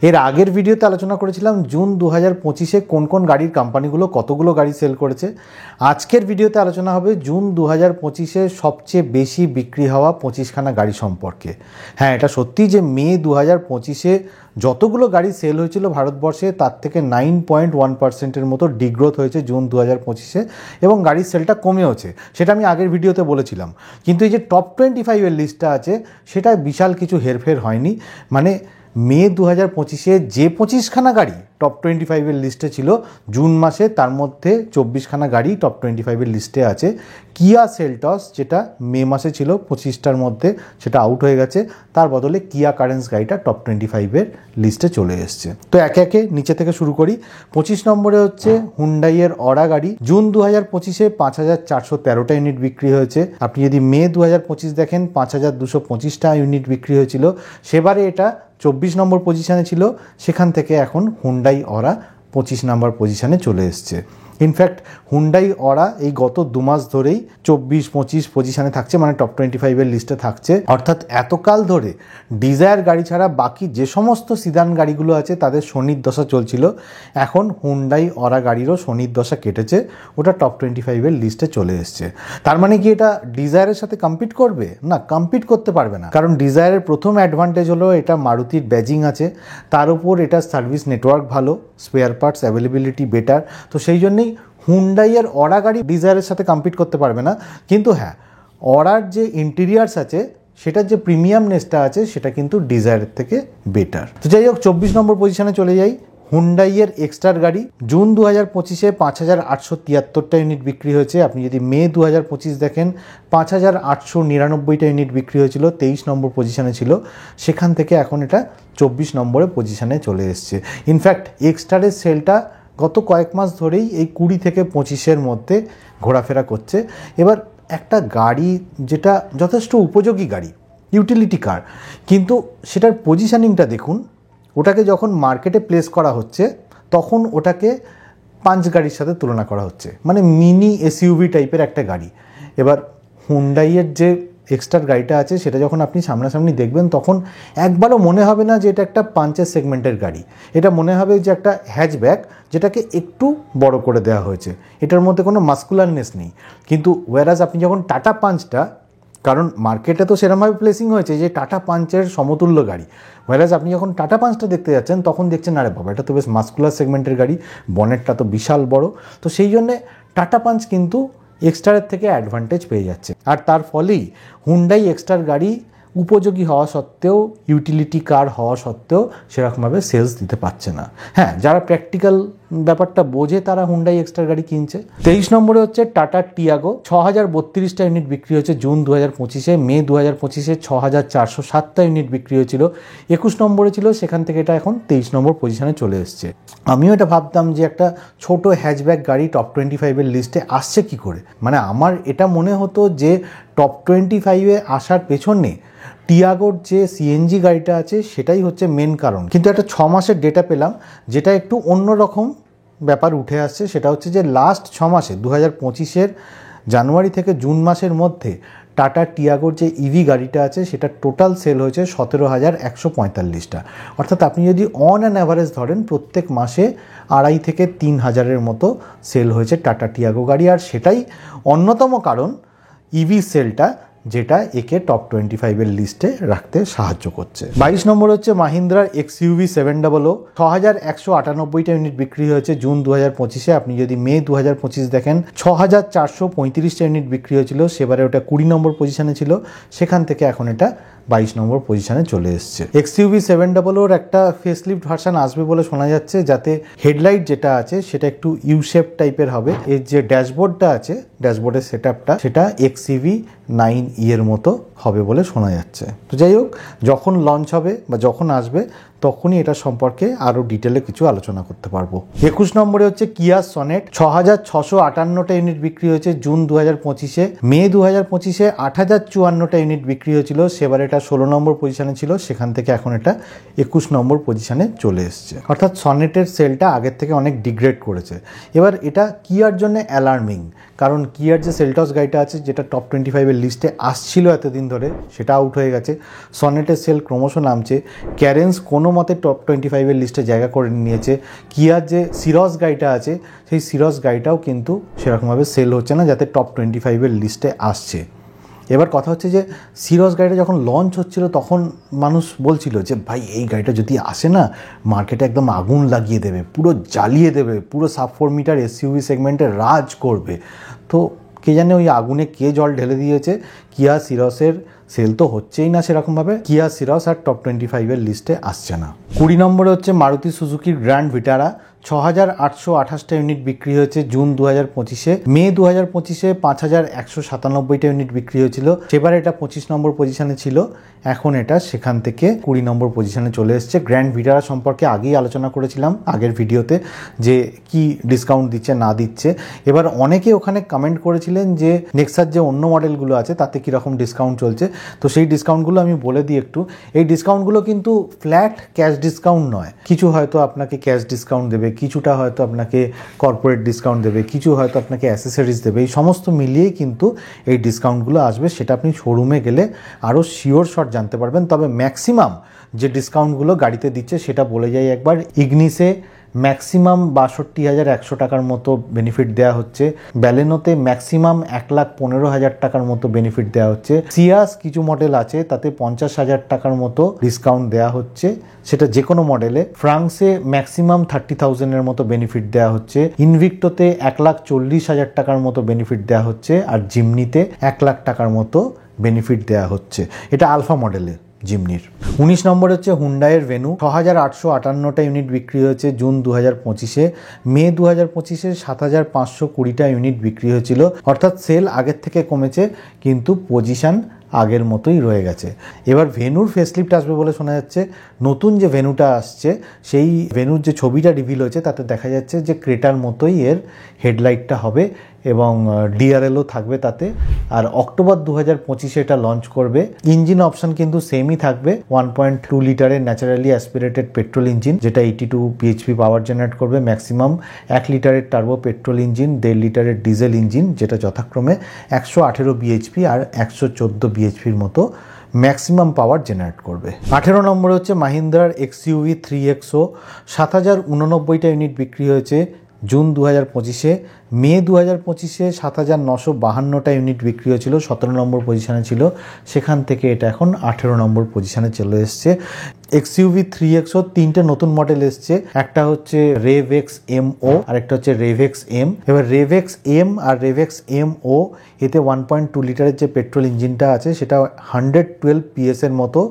এর আগের ভিডিওতে আলোচনা করেছিলাম জুন 2025-এ কোন কোন গাড়ির কোম্পানিগুলো কতগুলো গাড়ি সেল করেছে। আজকের ভিডিওতে আলোচনা হবে জুন 2025-এ সবচেয়ে বেশি বিক্রি হওয়া 25খানা গাড়ি সম্পর্কে। হ্যাঁ, এটা সত্যি যে মে 2025-এ যতগুলো গাড়ি সেল হয়েছিল ভারতবর্ষে তার থেকে 9.1%-এর মতো ডিগ্রোথ হয়েছে জুন 2025-এ, এবং গাড়ির সেলটা কমেওছে, সেটা আমি আগের ভিডিওতে বলেছিলাম। কিন্তু এই যে টপ 25-এর লিস্টটা আছে সেটা বিশাল কিছু হেরফের হয়নি। মানে মে 2025-এ যে 25খানা গাড়ি টপ 25-এর লিস্টে ছিল জুন মাসে, তার মধ্যে 24খানা গাড়ি টপ 25-এর লিস্টে আছে। কিয়া সেলটস যেটা মে মাসে ছিল 25টার মধ্যে, সেটা আউট হয়ে গেছে, তার বদলে কিয়া কারেন্স গাড়িটা টপ 25-এর লিস্টে চলে এসছে। তো একে একে নিচে থেকে শুরু করি। 25 নম্বরে হচ্ছে হুন্ডাইয়ের অরা গাড়ি। জুন 2025-এ 5413টা ইউনিট বিক্রি হয়েছে। আপনি যদি মে 2025 দেখেন 5225টা ইউনিট বিক্রি হয়েছিল, সেবারে এটা 24 নম্বর পজিশানে ছিল, সেখান থেকে এখন হুন্ডাই অরা 25 নম্বর পজিশানে চলে এসছে। ইনফ্যাক্ট হুন্ডাই অরা এই গত 2 মাস ধরেই 24-25 পজিশানে থাকছে, মানে টপ 25-এর লিস্টে থাকছে। অর্থাৎ এতকাল ধরে ডিজায়ার গাড়ি ছাড়া বাকি যে সমস্ত সিদান গাড়িগুলো আছে তাদের শনির দশা চলছিল, এখন হুন্ডাই অরা গাড়িরও শনির দশা কেটেছে, ওটা টপ 25-এর লিস্টে চলে এসছে। তার মানে কি এটা ডিজায়ারের সাথে কম্পিট করবে? না, কম্পিট করতে পারবে না, কারণ ডিজায়ারের প্রথম অ্যাডভান্টেজ হলো এটা মারুতির ব্যাজিং আছে, তার উপর এটা সার্ভিস নেটওয়ার্ক ভালো, স্পেয়ার পার্টস অ্যাভেলেবিলিটি বেটার। তো সেই জন্যেই হুন্ডাইয়ের অরা গাড়ি ডিজায়ারের সাথে কম্পিট করতে পারবে না। কিন্তু হ্যাঁ, অরার যে ইন্টেরিয়ার্স আছে সেটার যে প্রিমিয়ামনেসটা আছে সেটা কিন্তু ডিজায়ারের থেকে বেটার। তো যাই হোক, 24 নম্বর পজিশনে চলে যাই। হুন্ডাইয়ের এক্সটার গাড়ি জুন 2025-এ 5873টা ইউনিট বিক্রি হয়েছে। আপনি যদি মে 2025 দেখেন 5899টা ইউনিট বিক্রি হয়েছিল, 23 নম্বর পজিশনে ছিল, সেখান থেকে এখন এটা 24 নম্বরে পজিশনে চলে এসছে। ইনফ্যাক্ট এক্সটারের সেলটা গত কয়েক মাস ধরেই এই 20 থেকে 25-এর মধ্যে ঘোরাফেরা করছে। এবার একটা গাড়ি যেটা যথেষ্ট উপযোগী গাড়ি, ইউটিলিটি কার, কিন্তু সেটার পজিশনিংটা দেখুন। ওটাকে যখন মার্কেটে প্লেস করা হচ্ছে তখন ওটাকে পাঞ্চ গাড়ির সাথে তুলনা করা হচ্ছে, মানে মিনি এসইউভি টাইপের একটা গাড়ি। এবার হুন্ডাইয়ের যে এক্সটার গাড়িটা আছে সেটা যখন আপনি সামনাসামনি দেখবেন তখন একবারও মনে হবে না যে এটা একটা পাঞ্চের সেগমেন্টের গাড়ি। এটা মনে হবে যে একটা হ্যাচব্যাক যেটাকে একটু বড় করে দেওয়া হয়েছে, এটার মধ্যে কোনো মাস্কুলারনেস নেই। কিন্তু ওয়ারাজ আপনি যখন টাটা পাঞ্চটা, কারণ মার্কেটে তো সেরকমভাবে প্লেসিং হয়েছে যে টাটা পাঞ্চের সমতুল্য গাড়ি, ওয়ারাজ আপনি যখন টাটা পাঞ্চটা দেখতে যাচ্ছেন তখন দেখছেন আরে বাবা, এটা তো বেশ মাস্কুলার সেগমেন্টের গাড়ি, বনেটটা তো বিশাল বড়। তো সেই জন্যে টাটা পাঞ্চ কিন্তু এক্সটারের থেকে অ্যাডভান্টেজ পেয়ে যাচ্ছে, আর তার ফলেই হুন্ডাই এক্সটার গাড়ি উপযোগী হওয়া সত্ত্বেও, ইউটিলিটি কার হওয়া সত্ত্বেও সেরকমভাবে সেলস দিতে পারছে না। হ্যাঁ, যারা প্র্যাকটিক্যাল ব্যাপারটা বোঝে তারা হুন্ডাই এক্সটার গাড়ি কিনছে। 23 নম্বরে হচ্ছে টাটা টিয়াগো। 6032টা ইউনিট বিক্রি হয়েছে জুন 2025-এ। মে 2025-এ 6407টা ইউনিট বিক্রি হয়েছিল, 21 নম্বরে ছিল, সেখান থেকে এটা এখন 23 নম্বর পজিশনে চলে এসছে। আমিও এটা ভাবতাম যে একটা ছোট হ্যাচব্যাক গাড়ি টপ 25-এর লিস্টে আসছে কি করে। মানে আমার এটা মনে হতো যে টপ 25-এ আসার পেছনে টিয়াগোর যে সিএনজি গাড়িটা আছে সেটাই হচ্ছে মেন কারণ। কিন্তু একটা 6 মাসের ডেটা পেলাম যেটা একটু অন্যরকম ব্যাপার উঠে আসছে। সেটা হচ্ছে যে লাস্ট 6 মাসে 2025-এর জানুয়ারি থেকে জুন মাসের মধ্যে টাটা টিয়াগোর যে ইভি গাড়িটা আছে সেটা টোটাল সেল হয়েছে 17,145টা। অর্থাৎ আপনি যদি অন অ্যান অ্যাভারেজ ধরেন প্রত্যেক মাসে 2,500 থেকে 3,000-এর মতো সেল হয়েছে টাটা টিয়াগো গাড়ি, আর সেটাই অন্যতম কারণ ইভি সেলটা, যেটা একে টপ 25-এর লিস্টে রাখতে সাহায্য করছে। 22 নম্বর হচ্ছে মাহিন্দ্রার এক্সইউভি 700। 6198টা ইউনিট বিক্রি হয়েছে জুন 2025-এ। আপনি যদি মে 2025 দেখেন 6435টা ইউনিট বিক্রি হয়েছিল, সেবারে ওটা 20 নম্বর পজিশনে ছিল, সেখান থেকে এখন এটা 22 নম্বর পজিশনে চলে এসছে। এক্সইউভি 700-এর একটা ফেসলিফট ভার্সন আসবে বলে শোনা যাচ্ছে, যাতে হেডলাইট যেটা আছে সেটা একটু ইউ শেপ টাইপের হবে। এর যে ড্যাশবোর্ডটা আছে, ড্যাশবোর্ডের সেটআপটা, সেটা এক্সইভি 9e এর মতো হবে বলে শোনা যাচ্ছে। তো যাই হোক, যখন লঞ্চ হবে বা যখন আসবে তখনই এটা সম্পর্কে আরও ডিটেলে কিছু আলোচনা করতে পারবো। 21 নম্বরে হচ্ছে কিয়া সনেট। 6658টা ইউনিট বিক্রি হয়েছে জুন 2025-এ। মে 2025-এ 8054টা ইউনিট বিক্রি হয়েছিল, সেবার এটা 16 নম্বর পজিশনে ছিল, সেখান থেকে এখন এটা 21 নম্বর পজিশনে চলে এসছে। অর্থাৎ সনেটের সেলটা আগের থেকে অনেক ডিগ্রেড করেছে। এবার এটা কিয়ার জন্য অ্যালার্মিং, কারণ কিয়ার যে সেলটস গাড়িটা আছে যেটা টপ 25-এর লিস্টে আসছিল এতদিন ধরে, সেটা আউট হয়ে গেছে। সনেটের সেল ক্রমশ নামছে। ক্যারেন্স কোনো মতে টপ 25-এর লিস্টে জায়গা করে নিয়েছে। কিয়ার যে সিরস গাড়িটা আছে সেই সিরস গাড়িটাও কিন্তু সেরকমভাবে সেল হচ্ছে না, যাতে টপ 25-এর লিস্টে আসছে। এবার কথা হচ্ছে যে সিরস গাড়িটা যখন লঞ্চ হচ্ছিল তখন মানুষ বলছিল যে ভাই এই গাড়িটা যদি আসে না, মার্কেটে একদম আগুন লাগিয়ে দেবে, পুরো জ্বালিয়ে দেবে, পুরো সাব 4 মিটার এসইউভি সেগমেন্টে রাজ করবে। তো কে জানে ওই আগুনে কে জল ঢেলে দিয়েছে, কিয়া সিরসের সেল তো হচ্ছেই না সেরকমভাবে, কিয়া সিরস আর টপ 25-এর লিস্টে আসছে না। 20 নম্বরে হচ্ছে মারুতি সুজুকির গ্র্যান্ড ভিটারা। 6,828টা ইউনিট বিক্রি হয়েছে জুন 2025-এ। মে 2025-এ 5,197টা ইউনিট বিক্রি হয়েছিল, সেবার এটা 25 নম্বর পজিশনে ছিল, এখন এটা সেখান থেকে 20 নম্বর পজিশনে চলে এসছে। গ্র্যান্ড ভিটারা সম্পর্কে আগেই আলোচনা করেছিলাম আগের ভিডিওতে যে কি ডিসকাউন্ট দিচ্ছে না দিচ্ছে। এবার অনেকে ওখানে কমেন্ট করেছিলেন যে নেক্সার যে অন্য মডেলগুলো আছে তাতে কীরকম ডিসকাউন্ট চলছে, তো সেই ডিসকাউন্টগুলো আমি বলে দিই একটু। এই ডিসকাউন্টগুলো কিন্তু ফ্ল্যাট ক্যাশ ডিসকাউন্ট নয়, কিছু হয়তো আপনাকে ক্যাশ ডিসকাউন্ট দেবে, কিছুটা হয়তো আপনাকে কর্পোরেট ডিসকাউন্ট দেবে, কিছু হয়তো আপনাকে অ্যাসেসরিজ দেবে, এই সমস্ত মিলিয়েই কিন্তু এই ডিসকাউন্টগুলো আসবে। সেটা আপনি শোরুমে গেলে আরও শিওর শট জানতে পারবেন। তবে ম্যাক্সিমাম যে ডিসকাউন্টগুলো গাড়িতে দিচ্ছে সেটা বলে যাই একবার। ইগনিসে ম্যাক্সিমাম 62,100 টাকার মতো বেনিফিট দেওয়া হচ্ছে, ব্যালেনোতে ম্যাক্সিমাম 1,15,000 টাকার মতো বেনিফিট দেওয়া হচ্ছে, সিয়াস কিছু মডেল আছে তাতে 50,000 টাকার মতো ডিসকাউন্ট দেওয়া হচ্ছে, সেটা যে কোনো মডেলে। ফ্রান্সে ম্যাক্সিমাম 30,000-এর মতো বেনিফিট দেওয়া হচ্ছে, ইনভিক্টোতে 1,40,000 টাকার মতো বেনিফিট দেওয়া হচ্ছে, আর জিমনিতে 1 লাখ টাকার মতো বেনিফিট দেওয়া হচ্ছে। এটা আলফা মডেলে জিমনির। 19 নম্বর হচ্ছে হুন্ডাইয়ের ভেনু। 6,858টা ইউনিট বিক্রি হয়েছে জুন 2025-এ। মে 2025-এ 7,520টা ইউনিট বিক্রি হয়েছিল, অর্থাৎ সেল আগের থেকে কমেছে কিন্তু পজিশন আগের মতোই রয়ে গেছে। এবার ভেনুর ফেসলিফট আসবে বলে শোনা যাচ্ছে। নতুন যে ভেনুটা আসছে সেই ভেনুর যে ছবিটা রিভিল হয়েছে তাতে দেখা যাচ্ছে যে ক্রেটার মতোই এর হেডলাইটটা হবে এবং ডিআরএলও থাকবে তাতে। আর অক্টোবর 2025-এ এটা লঞ্চ করবে। ইঞ্জিন অপশন কিন্তু সেমই থাকবে, 1.2 লিটারের ন্যাচারালি অ্যাসপিরেটেড পেট্রোল ইঞ্জিন, যেটা 82 bhp পাওয়ার জেনারেট করবে ম্যাক্সিমাম, 1 লিটারের টার্বো পেট্রোল ইঞ্জিন, 1.5 লিটারের ডিজেল ইঞ্জিন, যেটা যথাক্রমে 118 bhp আর 114 bhpর মতো ম্যাক্সিমাম পাওয়ার জেনারেট করবে। 18 নম্বরে হচ্ছে মাহিন্দ্রার XUV 3XO। 7,089টা ইউনিট বিক্রি হয়েছে জুন 2025-এ। মে 2025-এ 7,952টা ইউনিট বিক্রি হয়েছিল, 17 নম্বর পজিশনে ছিল, সেখান থেকে এটা এখন 18 নম্বর পজিশনে চলে এসছে। XUV 3XO 3টে নতুন মডেল এসছে, একটা হচ্ছে রেভএক্স MO আর একটা হচ্ছে রেভএক্স M। এবার রেভএক্স M আর রেভএক্স MO এতে 1.2 লিটারের যে পেট্রোল ইঞ্জিনটা আছে সেটা 112 PS এর মতো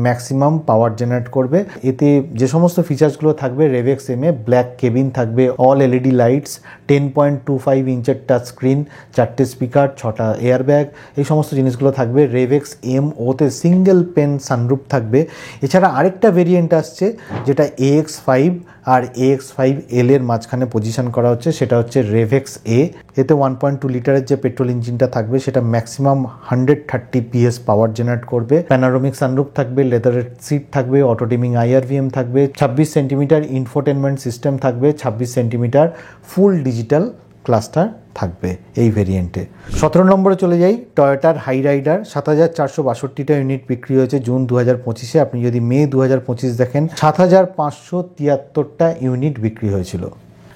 ম্যাক্সিমাম পাওয়ার জেনারেট করবে। এতে যে সমস্ত ফিচার্সগুলো থাকবে RevX M A, black cabin থাকবে, অল LED লাইটস, 10.25 ইঞ্চের টাচ স্ক্রিন, 4টে স্পিকার, 6টা এয়ারব্যাগ, এই সমস্ত জিনিসগুলো থাকবে। রেভএক্স MO-তে সিঙ্গেল পেন সানরুফ থাকবে। এছাড়া আরেকটা ভেরিয়েন্ট আসছে যেটা AX5 আর AX5L এর মাঝখানে পজিশন করা হচ্ছে, সেটা হচ্ছে রেভএক্স A। এতে 1.2 লিটারের যে পেট্রোল ইঞ্জিনটা থাকবে সেটা ম্যাক্সিমাম 130 PS পাওয়ার জেনারেট করবে। প্যানোরামিক সানরুফ থাকবে, লেদারের সিট থাকবে, অটো ডিমিং IRVM থাকবে, 26 সেন্টিমিটার ইনফোটেনমেন্ট সিস্টেম থাকবে, 26 সেন্টিমিটার ফুল ডিজিটাল ক্লাস্টার থাকবে এই ভেরিয়েন্টে। 17 নম্বরে চলে যাই, টয়োটার হাই রাইডার। 7,462টা ইউনিট বিক্রি হয়েছে জুন 2025-এ। আপনি যদি মে 2025 দেখেন 7,573টা ইউনিট বিক্রি হয়েছিল।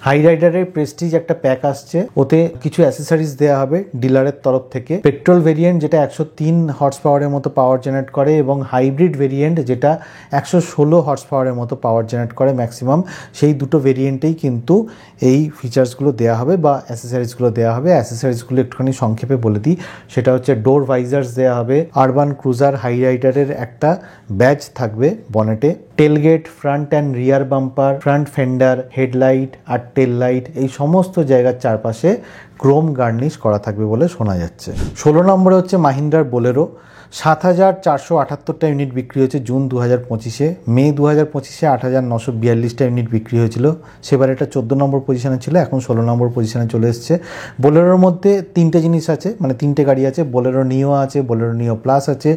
হাই রাইডারের প্রেস্টিজ একটা প্যাক আসছে, ওতে কিছু অ্যাসেসরিজ দেওয়া হবে ডিলারের তরফ থেকে। পেট্রোল ভেরিয়েন্ট যেটা 103 হর্স পাওয়ারের মতো পাওয়ার জেনারেট করে এবং হাইব্রিড ভেরিয়েন্ট যেটা 116 হর্স পাওয়ারের মতো পাওয়ার জেনারেট করে ম্যাক্সিমাম, সেই দুটো ভেরিয়েন্টেই কিন্তু এই ফিচার্সগুলো দেওয়া হবে বা অ্যাসেসরিজগুলো দেওয়া হবে। অ্যাসেসরিজগুলো একটুখানি সংক্ষেপে বলে দিই, সেটা হচ্ছে ডোর ভাইজার্স দেওয়া হবে, আরবান ক্রুজার হাই রাইডারের একটা ব্যাজ থাকবে বনেটে, tailgate, front and rear bumper, front fender, headlight আর টেল লাইট, এই সমস্ত জায়গার চারপাশে ক্রোম গার্নিশ করা থাকবে বলে শোনা যাচ্ছে। 16 নম্বরে হচ্ছে মাহিন্দ্রার বোলেরো। 7,478টা ইউনিট বিক্রি হয়েছে জুন 2025-এ। মে 2025-এ 8,942টা ইউনিট বিক্রি হয়েছিল, সেবার এটা 14 নম্বর পজিশনে ছিল, এখন 16 নম্বর পজিশনে চলে এসছে। বোলেরোর মধ্যে 3টে জিনিস আছে, মানে 3টে গাড়ি আছে, বোলেরো নিও আছে, বোলেরো নিও প্লাস আছে,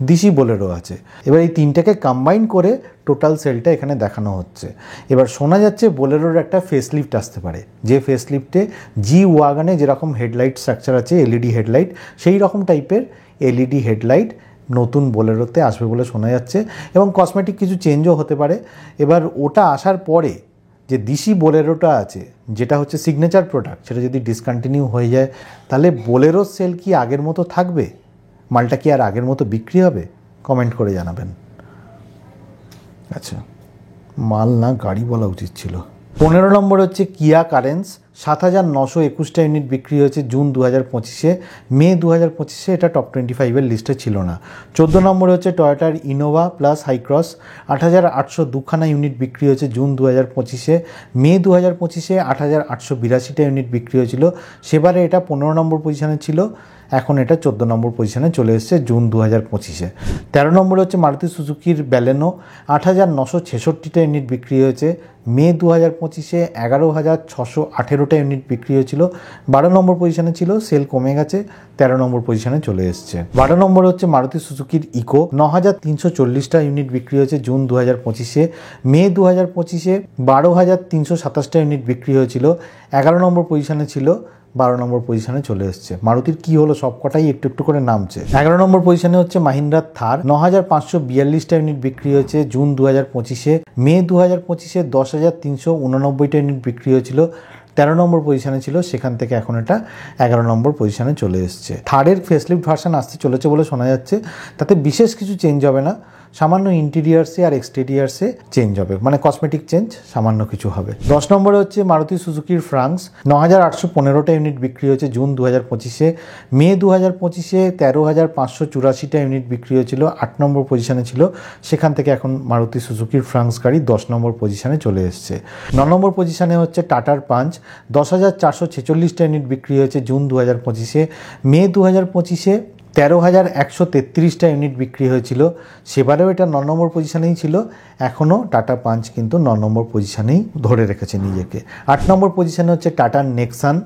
ডিসি বোলেরো আছে। এবার এই 3টাকে কম্বাইন করে টোটাল সেলটা এখানে দেখানো হচ্ছে। এবার শোনা যাচ্ছে বোলেরোর একটা ফেসলিফট আসতে পারে, যে ফেসলিফটে জি ওয়াগনে যেরকম হেডলাইট স্ট্রাকচার আছে LED হেডলাইট, সেই রকম টাইপের LED হেডলাইট নতুন বোলেরোতে আসবে বলে শোনা যাচ্ছে এবং কসমেটিক কিছু চেঞ্জও হতে পারে। এবার ওটা আসার পরে যে দিশি বোলেরোটা আছে, যেটা হচ্ছে সিগনেচার প্রোডাক্ট, সেটা যদি ডিসকন্টিনিউ হয়ে যায় তাহলে বোলেরোর সেল কি আগের মতো থাকবে? মালটা কি আর আগের মতো বিক্রি হবে? কমেন্ট করে জানাবেন। আচ্ছা, মাল না গাড়ি বলা উচিত ছিল। 15 নম্বর হচ্ছে কিয়া কারেন্স, 7,921টা ইউনিট বিক্রি হয়েছে জুন 2025-এ। মে 2025-এ এটা টপ 25-এর লিস্টে ছিল না। 14 নম্বরে হচ্ছে টয়োটার ইনোভা প্লাস হাইক্রস, 8,802খানা ইউনিট বিক্রি হয়েছে জুন 2025-এ। মে 2025-এ 8,882টা ইউনিট বিক্রি হয়েছিল, সেবারে এটা 15 নম্বর পজিশনে ছিল, এখন এটা 14 নম্বর পজিশনে চলে এসেছে জুন 2025-এ। 13 নম্বরে হচ্ছে মারুতি সুজুকির ব্যালেনো, 8,966টা ইউনিট বিক্রি হয়েছে। মে 2025-এ 11,618টা ইউনিট বিক্রি হয়েছিল, 12 নম্বর পজিশনে ছিল, সেল কমে গেছে, 13 নম্বর পজিশনে চলে এসছে। 12 নম্বর হচ্ছে মারুতি সুজুকির ইকো, 9,340টা ইউনিট বিক্রি হয়েছে জুন 2025-এ। মে 2025-এ 12,327টা ইউনিট বিক্রি হয়েছিল, 11 নম্বর পজিশনে ছিল, 12 নম্বর পজিশনে চলে এসছে। মারুতির কি হলো, সবকটাই একটু একটু করে নামছে। 11 নম্বর পজিশনে হচ্ছে মাহিন্দ্রা থার, 9,542টা ইউনিট বিক্রি হয়েছে জুন 2025-এ। মে 2025-এ 10,389টা ইউনিট বিক্রি হয়েছিল, 13 নম্বর পজিশনে ছিল, সেখান থেকে এখন এটা 11 নম্বর পজিশনে চলে এসছে। থার্ডের ফেসলিফট ভার্সন আসতে চলেছে বলে শোনা যাচ্ছে, তাতে বিশেষ কিছু চেঞ্জ হবে না, সামান্য ইন্টেরিয়ার্সে আর এক্সটেরিয়ার্সে চেঞ্জ হবে, মানে কসমেটিক চেঞ্জ সামান্য কিছু হবে। 10 নম্বরে হচ্ছে মারুতি সুজুকির ফ্রাঙ্কস, 9,815টা ইউনিট বিক্রি হয়েছে জুন 2025-এ। মে 2025-এ 13,584টা ইউনিট বিক্রি হয়েছিল, 8 নম্বর পজিশনে ছিল, সেখান থেকে এখন মারুতি সুজুকির ফ্রাঙ্কস গাড়ি 10 নম্বর পজিশনে চলে এসছে। 9 নম্বর পজিশনে হচ্ছে টাটার পাঞ্চ, 10,446টা ইউনিট বিক্রি হয়েছে জুন 2025-এ। মে 2025-এ 13,133টা ইউনিট বিক্রি হয়েছিল, সেবারেও এটা 9 নম্বর পজিশনেই ছিল, এখনও টাটা পাঞ্চ কিন্তু 9 নম্বর পজিশনেই ধরে রেখেছে নিজেকে। 8 নম্বর পজিশনে হচ্ছে টাটার নেক্সান,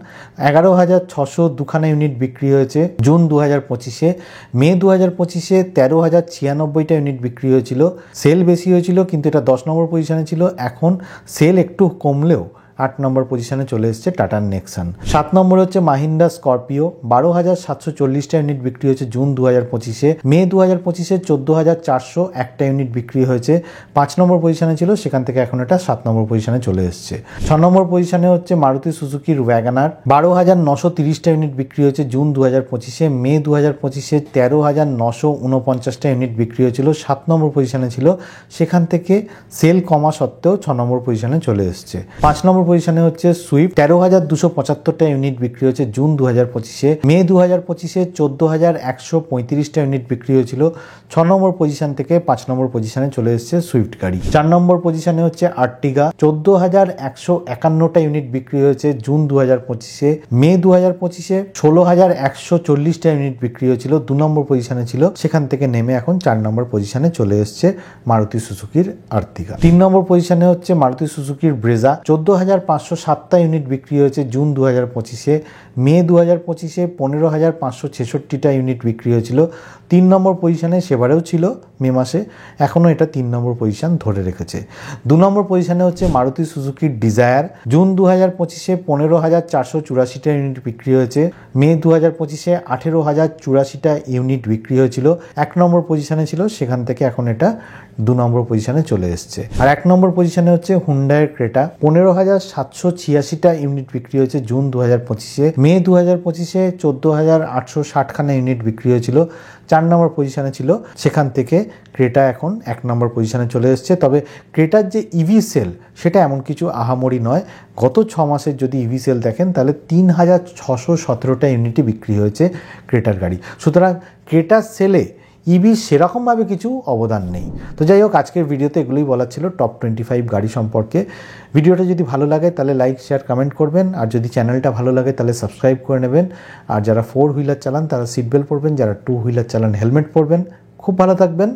11,602খানা ইউনিট বিক্রি হয়েছে জুন 2025-এ। মে 2025-এ 13,096টা ইউনিট বিক্রি হয়েছিল, সেল বেশি হয়েছিল কিন্তু এটা 10 নম্বর পজিশনে ছিল, এখন সেল একটু কমলেও 8 নম্বর পজিশনে চলে এসেছে টাটার নেক্সান। 7 নম্বর হচ্ছে মাহিন্দ্রা স্করপিও, 12,740টা ইউনিট বিক্রি হয়েছে জুন 2025-এ। মে 2025-এ 14,401টা ইউনিট বিক্রি হয়েছে, 5 নম্বর পজিশনে ছিল, সেখান থেকে এখন এটা 7 নম্বর পজিশনে চলে এসেছে। 6 নম্বর পজিশনে হচ্ছে মারুতি সুজুকির ওয়াগনার, 12,930টা ইউনিট বিক্রি হয়েছে জুন 2025-এ। মে 2025-এ 13,949টা ইউনিট বিক্রি হয়েছিল, 7 নম্বর পজিশনে ছিল, সেখান থেকে সেল কমা সত্ত্বেও 6 নম্বর পজিশনে চলে এসেছে। 5 নম্বর পজিশনে হচ্ছে সুইফট, 13,275টা ইউনিট বিক্রি হয়েছে জুন 2025-এ। মে 2025-এ 14,135টা ইউনিট বিক্রি হয়েছিল, 6 নম্বর পজিশন থেকে 5 নম্বর পজিশনে চলে এসেছে সুইফট গাড়ি। 4 নম্বর পজিশনে হচ্ছে আর্টিগা, 14,151টা ইউনিট বিক্রি হয়েছে জুন 2025-এ। মে 2025-এ 16,140টা ইউনিট বিক্রি হয়েছিল, 2 নম্বর পজিশনে ছিল, সেখান থেকে নেমে এখন 4 নম্বর পজিশনে চলে এসছে মারুতি সুজুকির আর্টিগা। 3 নম্বর পজিশনে হচ্ছে মারুতি সুজুকির ব্রেজা, 14,507টা ইউনিট বিক্রি হয়েছে জুন 2025-এ। মে 2025-এ 15,566টা ইউনিট বিক্রি হয়েছিল, 3 নম্বর পজিশনে সেবারেও ছিল মে মাসে, এখনও এটা 3 নম্বর পজিশন ধরে রেখেছে। 2 নম্বর পজিশনে হচ্ছে মারুতি সুজুকির ডিজায়ার, জুন 2025-এ 15,484টা ইউনিট বিক্রি হয়েছে। মে 2025-এ 18,084টা ইউনিট বিক্রি হয়েছিল, 1 নম্বর পজিশনে ছিল, সেখান থেকে এখন এটা 2 নম্বর পজিশনে চলে এসছে। আর 1 নম্বর পজিশনে হচ্ছে হুন্ডাইয়ের ক্রেটা, 15,786টা ইউনিট বিক্রি হয়েছে জুন 2025-এ। মে 2025-এ 14,860খানা ইউনিট বিক্রি হয়েছিল, 4 নম্বর পজিশনে ছিল, সেখান থেকে ক্রেটা এখন 1 নম্বর পজিশনে চলে এসছে। তবে ক্রেটার যে ইভি সেল সেটা এমন কিছু আহামরি নয়, গত 6 মাসের যদি ইভি সেল দেখেন তাহলে 3,617টা ইউনিটই বিক্রি হয়েছে ক্রেটার গাড়ি, সুতরাং ক্রেটার সেলে ইভি সেরকমভাবে কিছু অবদান নেই। তো যাই হোক, আজকের ভিডিওতে এগুলোই বলার ছিল টপ 25 গাড়ি সম্পর্কে। ভিডিওটা যদি ভালো লাগে তাহলে লাইক শেয়ার কমেন্ট করবেন, আর যদি চ্যানেলটা ভালো লাগে তাহলে সাবস্ক্রাইব করে নেবেন। আর যারা 4 হুইলার চালান তারা সিট বেল্ট পরবেন, যারা 2 হুইলার চালান হেলমেট পরবেন। খুব ভালো থাকবেন,